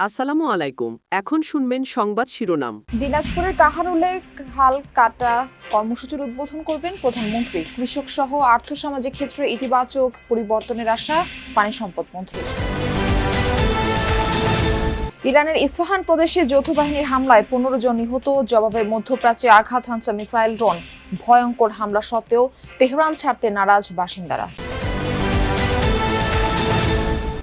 আসসালামু আলাইকুম। এখন শুনবেন সংবাদ শিরোনাম। দিনাজপুরের কাহারোলে খাল কাটা কর্মসূচির উদ্বোধন করবেন প্রধানমন্ত্রী। কৃষক সহ আর্থসামাজিক ক্ষেত্রে ইতিবাচক পরিবর্তনের আশা পানি সম্পদ মন্ত্রী। ইরানের ইস্পাহান প্রদেশে যৌথ বাহিনীর হামলায় 15 জন নিহত। জবাবে মধ্যপ্রাচ্যে আঘাত হানছে মিসাইল ড্রোন। ভয়ঙ্কর হামলা সত্ত্বেও তেহরান ছাড়তে নারাজ বাসিন্দারা।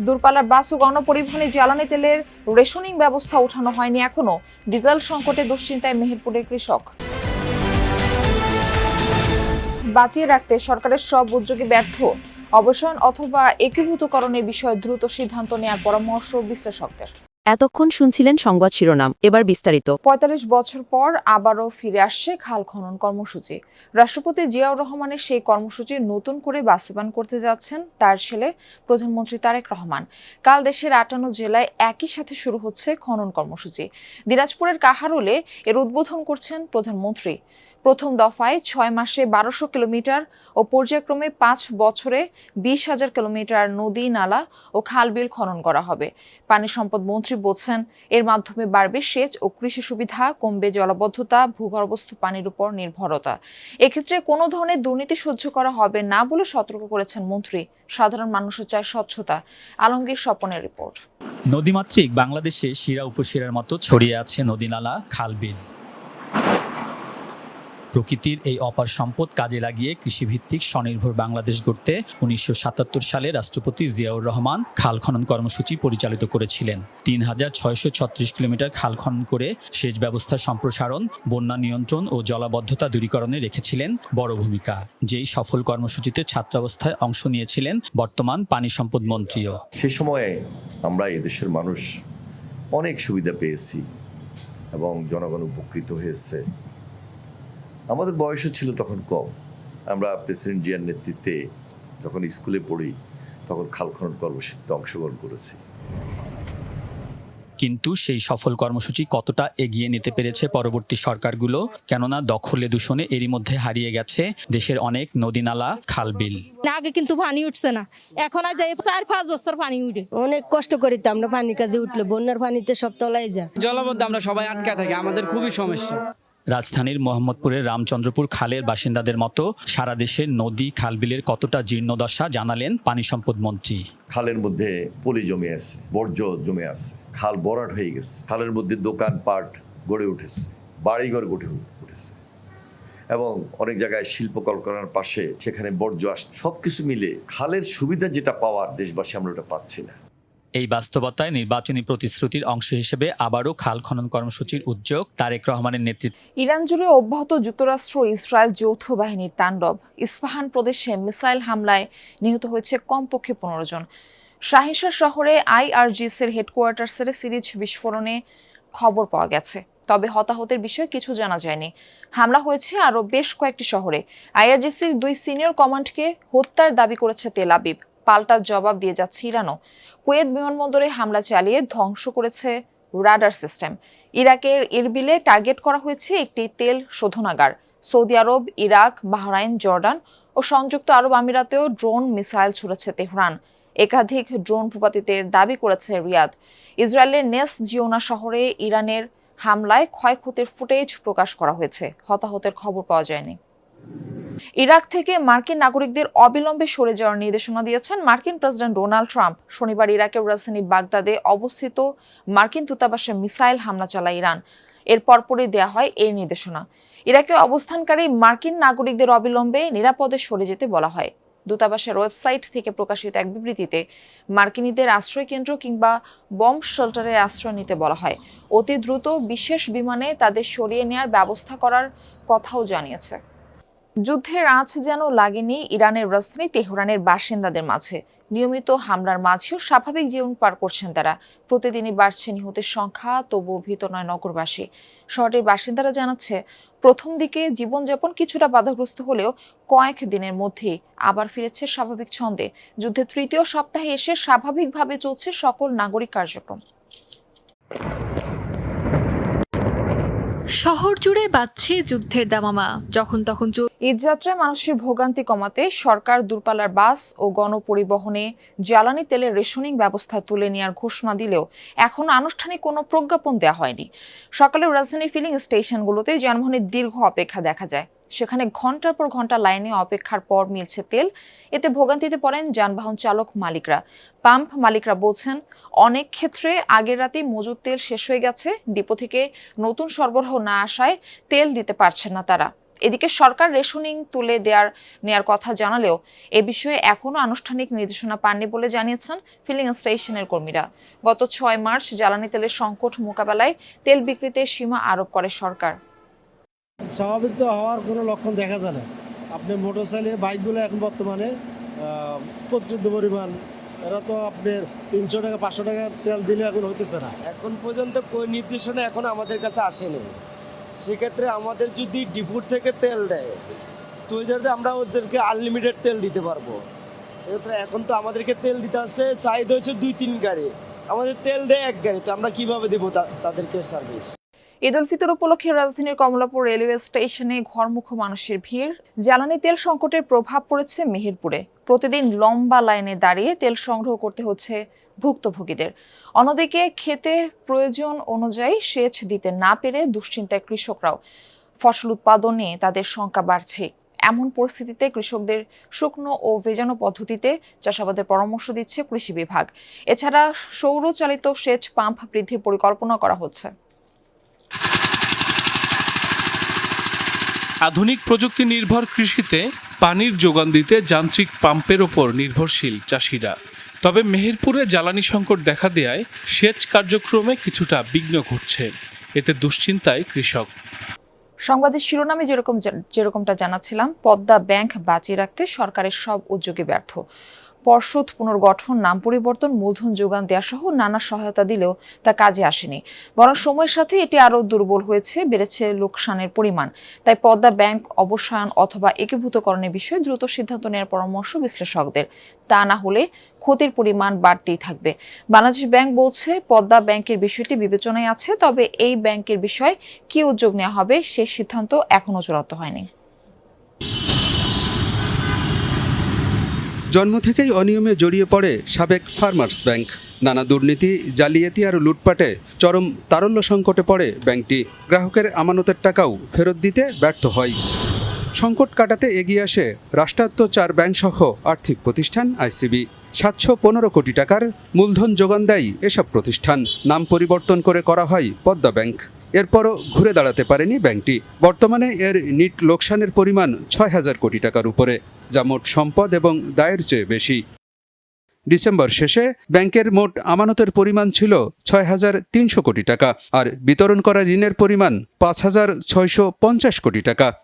দূরপাল্লার বাস ও গণপরিবহনে জ্বালানি তেলের রেশনিং ব্যবস্থা ওঠানো হয়নি এখনো। ডিজেল সংকটে দুশ্চিন্তায় মেহেরপুরের কৃষক। বাঁচিয়ে রাখতে সরকারের সব উদ্যোগে ব্যর্থ। অবসান অথবা একীভূতকরণের বিষয়ে দ্রুত সিদ্ধান্ত নেওয়ার পরামর্শ বিশ্লেষকদের। এতক্ষণ শুনছিলেন সংবাদ শিরোনাম, এবার বিস্তারিত। ৪৫ বছর পর আবারও ফিরে আসছে খাল খনন কর্মসূচি। রাষ্ট্রপতি জিয়াউর রহমানের সেই কর্মসূচি নতুন করে বাস্তবায়ন করতে যাচ্ছেন তার ছেলে প্রধানমন্ত্রী তারেক রহমান। কাল দেশের ৫৮ জেলায় একই সাথে শুরু হচ্ছে খনন কর্মসূচি। দিনাজপুরের কাহারোলে এর উদ্বোধন করছেন প্রধানমন্ত্রী। প্রথম দফায় ৬ মাসে ১২০০ কিলোমিটার ও পর্যায়ক্রমে ৫ বছরে ২০,০০০ কিলোমিটার নদী, নালা ও খাল-বিল খনন করা হবে। পানি সম্পদ মন্ত্রী বলছেন, এর মাধ্যমে বাড়বে সেচ ও কৃষি সুবিধা, কমবে জলাবদ্ধতা, ভূগর্ভস্থ পানির উপর নির্ভরতা। এক্ষেত্রে কোনো ধরনের দুর্নীতি সহ্য করা হবে না বলে সতর্ক করেছেন মন্ত্রী। সাধারণ মানুষও চায় স্বচ্ছতা। আলমগীর স্বপনের রিপোর্ট। নদীমাতৃক বাংলাদেশে শিরা উপশিরার মতো ছড়িয়ে আছে নদী, নালা, খাল-বিল। প্রকৃতির এই অপার সম্পদ কাজে লাগিয়ে কৃষিভিত্তিক স্বনির্ভর বাংলাদেশ গড়তে ১৯৭৭ সালে রাষ্ট্রপতি জিয়াউর রহমান খাল খনন কর্মসূচি পরিচালিত করেছিলেন। ৩,৬৩৬ কিলোমিটার খাল খনন করে সেচ ব্যবস্থার সম্প্রসারণ, বন্যা নিয়ন্ত্রণ ও জলাবদ্ধতা দূরীকরণে রেখেছিলেন বড় ভূমিকা। যেই সফল কর্মসূচিতে ছাত্রাবস্থায় অংশ নিয়েছিলেন বর্তমান পানি সম্পদ মন্ত্রীও। সে সময়ে আমরা এদেশের মানুষ অনেক সুবিধা পেয়েছি এবং জনগণ উপকৃত হয়েছে। আমাদের বয়সও ছিল তখন কম। আমরা প্রেসিডেন্ট জিয়ার নেতৃত্বে যখন স্কুলে পড়ি তখন খাল খনন কর্মসূচিতে অংশগ্রহণ করেছি। কিন্তু সেই সফল কর্মসূচি কতটা এগিয়ে নিতে পেরেছে পরবর্তী সরকারগুলো? কেননা দখলে দূষণে এরই মধ্যে হারিয়ে গেছে দেশের অনেক নদী, নালা, খাল-বিল। আগে কিন্তু পানি উঠছে না, এখন আর যাই ৪-৫ বছর পানি উঠে। অনেক কষ্ট করি তো আমরা পানির কাজে উঠলে, বন্যার পানিতে সব তলায় যায়। জলাবদ্ধ আমরা সবাই আটকা থাকি, আমাদের খুবই সমস্যা। রাজধানীর মোহাম্মদপুরের রামচন্দ্রপুর খালের বাসিন্দাদের মতো সারা দেশের নদী, খালবিলের কতটা জীর্ণদশা জানালেন পানি সম্পদ মন্ত্রী। খালের মধ্যে পলি জমে আছে, বর্জ্য জমে আছে, খাল ভরাট হয়ে গেছে, খালের মধ্যে দোকানপাট গড়ে উঠেছে, বাড়িঘর গড়ে উঠেছে এবং অনেক জায়গায় শিল্প কলকারখানার পাশে সেখানে বর্জ্য আসছে। সবকিছু মিলে খালের সুবিধা যেটা পাওয়ার দেশবাসী আমরা ওটা পাচ্ছি না। এই বাস্তবতায় নির্বাচনী প্রতিশ্রুতির অংশ হিসেবে আবারও খাল খনন কর্মসূচির উদ্যোগ তারেক রহমানের নেতৃত্বে। ইরান জুড়ে অব্যাহত যুক্তরাষ্ট্র ও ইসরায়েল যৌথ বাহিনীর তাণ্ডব। ইস্পাহান প্রদেশে মিসাইল হামলায় নিহত হয়েছে কমপক্ষে 15 জন। শাহিনশাহ শহরে আইআরজিসির হেডকোয়ার্টার্সের সিরিজ বিস্ফোরণে খবর পাওয়া গেছে, তবে হতাহতের বিষয়ে কিছু জানা যায়নি। হামলা হয়েছে আরও বেশ কয়েকটি শহরে। আইআরজিসির 2 সিনিয়র কমান্ডকে হত্যার দাবি করেছে তেল আবিব। পাল্টা জবাব দিয়ে যাচ্ছে ইরানও। কুয়েত বিমানবন্দরে হামলা চালিয়ে ধ্বংস করেছে রাডার সিস্টেম। ইরাকের ইরবিলে টার্গেট করা হয়েছে একটি তেল শোধনাগার। সৌদি আরব, ইরাক, বাহরাইন, জর্ডান ও সংযুক্ত আরব আমিরাতেও ড্রোন মিসাইল ছুড়েছে তেহরান। একাধিক ড্রোন ভূপাতিতের দাবি করেছে রিয়াদ। ইসরায়েলের নেস জিওনা শহরে ইরানের হামলায় ক্ষয়ক্ষতির ফুটেজ প্রকাশ করা হয়েছে, হতাহতের খবর পাওয়া যায়নি। ইরাক থেকে মার্কিন নাগরিকদের অবিলম্বে সরে যাওয়ার নির্দেশনা দিয়েছেন মার্কিন প্রেসিডেন্ট ডোনাল্ড ট্রাম্প। শনিবার ইরাকের রাজধানী বাগদাদে অবস্থিত মার্কিন দূতাবাসে মিসাইল হামলা চালায় ইরান। এর পরপরই দেয়া হয় এই নির্দেশনা। ইরাকে অবস্থানকারী মার্কিন নাগরিকদের অবিলম্বে নিরাপদে সরে যেতে বলা হয়। দূতাবাসের ওয়েবসাইট থেকে প্রকাশিত এক বিবৃতিতে মার্কিনীদের আশ্রয় কেন্দ্র কিংবা বম্ব শেল্টারে আশ্রয় নিতে বলা হয়। অতি দ্রুত বিশেষ বিমানে তাদের সরিয়ে নেওয়ার ব্যবস্থা করার কথাও জানিয়েছে। যুদ্ধের আঁচ যেন লাগেনি ইরানের রাজধানী তেহরানের বাসিন্দাদের মাঝে। নিয়মিত হামলার মাঝেও স্বাভাবিক জীবন পার করছেন তারা। প্রতিদিনই বাড়ছে নিহতের সংখ্যা, তবুও ভীত নয় নগরবাসী। শহরের বাসিন্দারা জানাচ্ছে, প্রথম দিকে জীবনযাপন কিছুটা বাধাগ্রস্ত হলেও কয়েক দিনের মধ্যেই আবার ফিরেছে স্বাভাবিক ছন্দে। যুদ্ধের 3য় সপ্তাহে এসে স্বাভাবিকভাবে চলছে সকল নাগরিক কার্যক্রম। শহর জুড়ে বাজছে যুদ্ধের দামামা, যখন তখন ঈদযাত্রায় মানুষের ভোগান্তি কমাতে সরকার দূরপাল্লার বাস ও গণপরিবহনে জ্বালানি তেলের রেশনিং ব্যবস্থা তুলে নেওয়ার ঘোষণা দিলেও এখনো আনুষ্ঠানিক কোনো প্রজ্ঞাপন দেওয়া হয়নি। সকালে রাজধানীর ফিলিং স্টেশনগুলোতে যানবাহনের দীর্ঘ অপেক্ষা দেখা যায়। সেখানে ঘন্টার পর ঘন্টা লাইনে অপেক্ষার পর মিলছে তেল। এতে ভোগান্তিতে পড়েন যানবাহন চালক মালিকরা। পাম্প মালিকরা বলছেন, অনেক ক্ষেত্রে আগের রাতেই মজুদ তেল শেষ হয়ে গেছে। ডিপো থেকে নতুন সরবরাহ না আসায় তেল দিতে পারছেন না তারা। এদিকে সরকার রেশনিং তুলে নেয়ার কথা জানালেও এ বিষয়ে এখনো আনুষ্ঠানিক নির্দেশনা পাননি বলে জানিয়েছেন ফিলিং স্টেশনের কর্মীরা। গত 6 মার্চ জ্বালানি তেলের সংকট মোকাবেলায় তেল বিক্রিতে সীমা আরোপ করে সরকার। স্বাভাবিক তো হওয়ার কোনো লক্ষণ দেখা যায় না। আপনি মোটরসাইকেল বাইকগুলো এখন বর্তমানে প্রচুর পরিমাণ, এরা তো আপনার 300 টাকা 500 টাকা তেল দিলে এখন হইতেছে না। এখন পর্যন্ত কোনো নির্দেশনা এখন আমাদের কাছে আসেনি। সেক্ষেত্রে আমাদের যদি ডিপুর থেকে তেল দেয় তো ওই জায়গাতে আমরা ওদেরকে আনলিমিটেড তেল দিতে পারবো। এক্ষেত্রে এখন তো আমাদেরকে তেল দিতে আসছে, চাহিদা হচ্ছে 2-3 গাড়ি, আমাদের তেল দেয় 1 গাড়ি, তো আমরা কিভাবে দেবো তাদেরকে সার্ভিস? ঈদ উল ফিতর উপলক্ষে রাজধানীর কমলাপুর রেলওয়ে স্টেশনে ঘরমুখো মানুষের ভিড়। জ্বালানি তেল সংকটের প্রভাব পড়েছে মেহেরপুরে। প্রতিদিন লম্বা লাইনে দাঁড়িয়ে তেল সংগ্রহ করতে হচ্ছে ভুক্তভোগীদের। অন্যদিকে খেতে প্রয়োজন অনুযায়ী সেচ দিতে না পেরে দুশ্চিন্তায় কৃষকরাও। ফসল উৎপাদনে তাদের শঙ্কা বাড়ছে। এমন পরিস্থিতিতে কৃষকদের শুকনো ও ভেজানো পদ্ধতিতে চাষাবাদের পরামর্শ দিচ্ছে কৃষি বিভাগ। এছাড়া সৌরচালিত সেচ পাম্প বৃদ্ধির পরিকল্পনা করা হচ্ছে। আধুনিক প্রযুক্তি নির্ভর কৃষিতে পানির যোগান দিতে যান্ত্রিক পাম্পের ওপর নির্ভরশীল চাষিরা। তবে মেহেরপুরে জ্বালানি সংকট দেখা দেয়ায় সেচ কার্যক্রমে কিছুটা বিঘ্ন ঘটছে। এতে দুশ্চিন্তায় কৃষক। সংবাদের শিরোনামে যেরকমটা জানাচ্ছিলাম, পদ্মা ব্যাংক বাঁচিয়ে রাখতে সরকারের সব উদ্যোগে ব্যর্থ। পর্ষদ পুনর্গঠন, নাম পরিবর্তন, মূলধন যোগান দেওয়া সহ নানা সহায়তা দিলেও তা কাজে আসেনি। বরং সময়ের সাথে এটি আরও দুর্বল হয়েছে, বেড়েছে লোকসানের পরিমাণ। তাই পদ্মা ব্যাংক অবসায়ন অথবা একীভূতকরণের বিষয়ে দ্রুত সিদ্ধান্ত নেওয়ার পরামর্শ বিশ্লেষকদের। তা না হলে ক্ষতির পরিমাণ বাড়তেই থাকবে। বাংলাদেশ ব্যাংক বলছে, পদ্মা ব্যাংকের বিষয়টি বিবেচনায় আছে, তবে এই ব্যাংকের বিষয়ে কি উদ্যোগ নেওয়া হবে সে সিদ্ধান্ত এখনো চূড়ান্ত হয়নি। জন্ম থেকেই অনিয়মে জড়িয়ে পড়ে সাবেক ফার্মার্স ব্যাংক। নানা দুর্নীতি, জালিয়াতি আর লুটপাটে চরম তারল্য সংকটে পড়ে ব্যাংকটি। গ্রাহকের আমানতের টাকাও ফেরত দিতে ব্যর্থ হয়। সংকট কাটাতে এগিয়ে আসে রাষ্ট্রায়ত্ত 4 ব্যাংকসহ আর্থিক প্রতিষ্ঠান আইসিবি। 715 কোটি টাকার মূলধন যোগান দেয় এসব প্রতিষ্ঠান। নাম পরিবর্তন করে করা হয় পদ্মা ব্যাংক। এরপরও ঘুরে দাঁড়াতে পারেনি ব্যাংকটি। বর্তমানে এর নিট লোকসানের পরিমাণ 6000 কোটি টাকার উপরে, যা মোট সম্পদ এবং দায়ের চেয়ে বেশি। ডিসেম্বর শেষে ব্যাংকের মোট আমানতের পরিমাণ ছিল 6300 কোটি টাকা, আর বিতরণ করা ঋণের পরিমাণ 5650 কোটি টাকা।